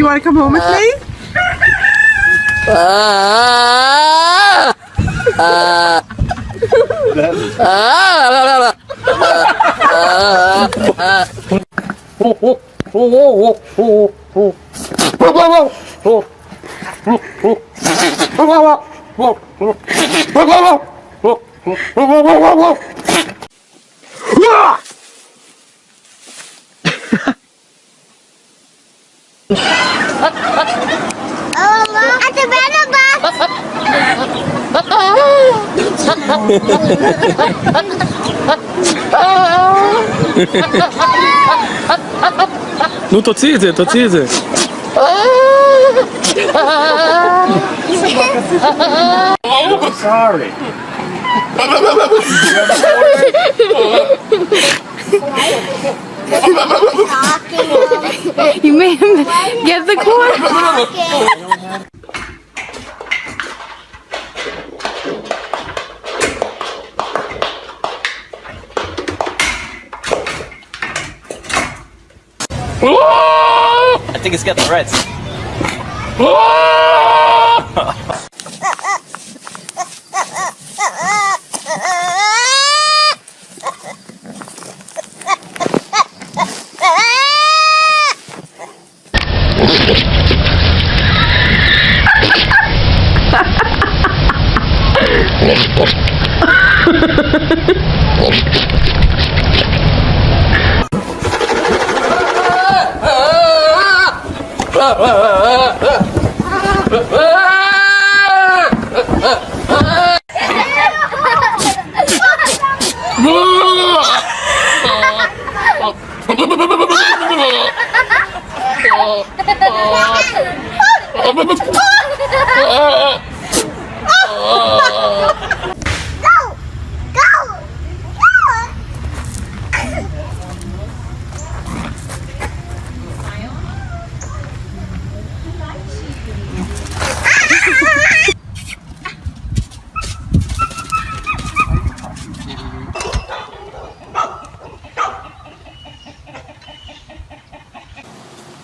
want to come home with me? נו, תוציא את זה, תוציא את זה. Sorry. You made him get the corn? I think it's got the reds.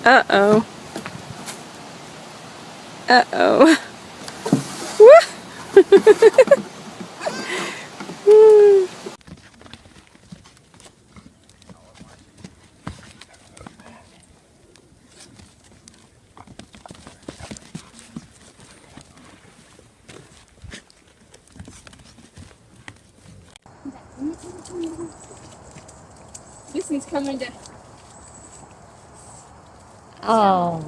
Uh-oh. Uh-oh. Lucy's coming to... Oh.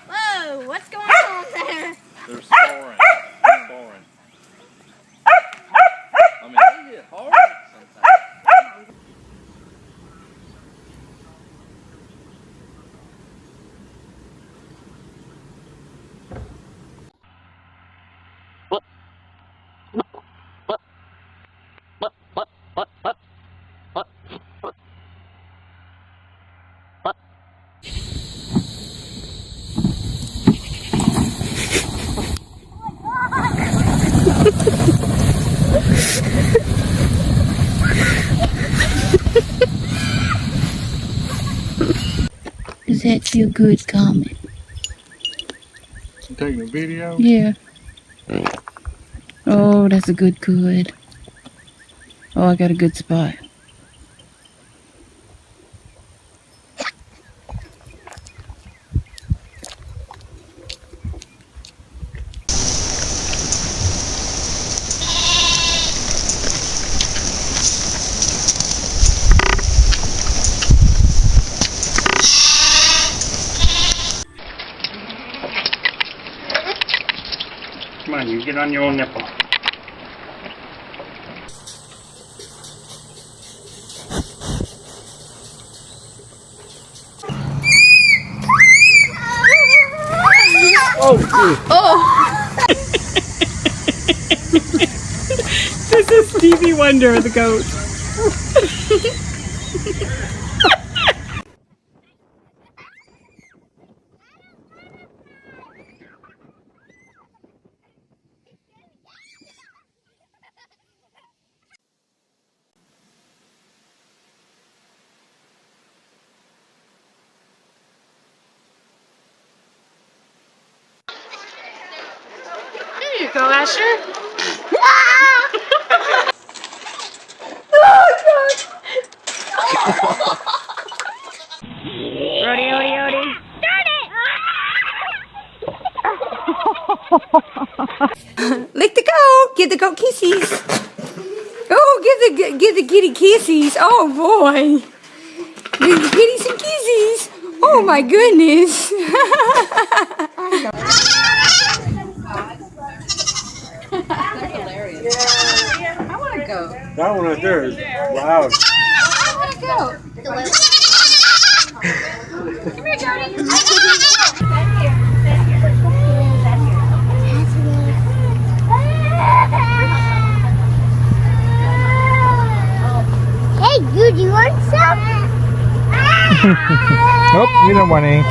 Whoa, what's going on there? They're sparring. Sparring. I mean, they get hard sometimes. Does that feel good, comment? You taking a video? Yeah. Oh, that's a good. Oh, I got a good spot. Come on, you get on your own nipple. Oh! Stevie Wonder, the goat. There you go, Asher. Lick the goat. Give the goat kisses. Oh, give the kitty kisses. Oh boy. Give the kitty some kisses. Oh my goodness. That one right there is loud. Come here, Jody. Hey, dude, you want some? Nope, you don't want any.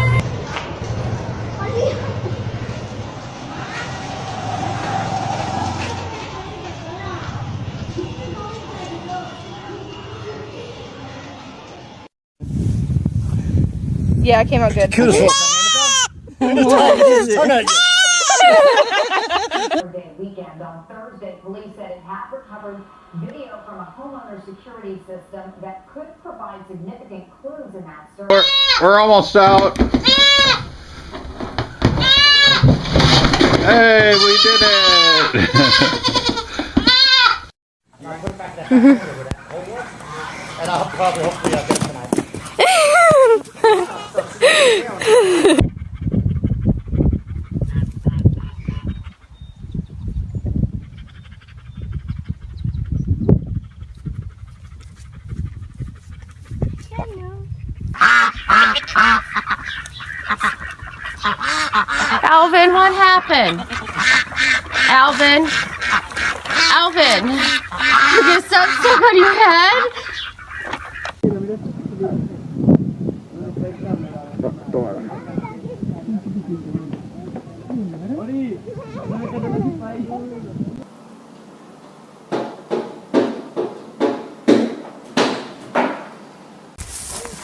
Yeah, it came out good. Cutest little thing. Weekend on Thursday, police said it had recovered video from a homeowner security system that could provide significant clues in that story. We're almost out. Hey, we did it! And I'll probably, hopefully, I'll get it tonight. Alvin, what happened? Alvin? Alvin? You get stuck on your head?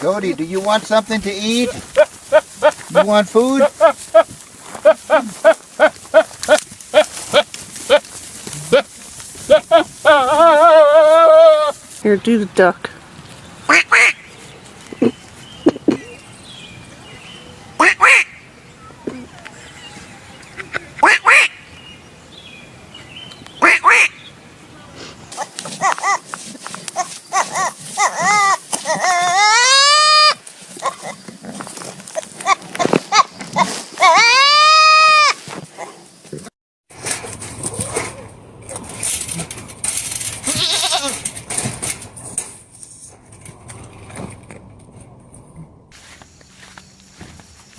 Cody, do you want something to eat? You want food? Here, do the duck.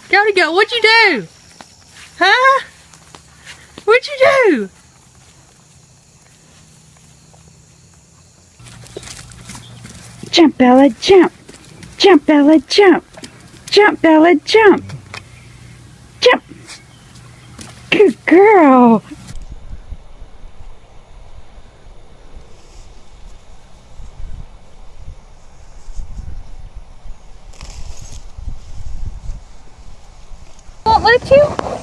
Gotta go. What'd you do? Huh? What'd you do? Jump, Bella, jump. Jump, Bella, jump. Jump, Bella, jump. Jump. Good girl. Won't let you?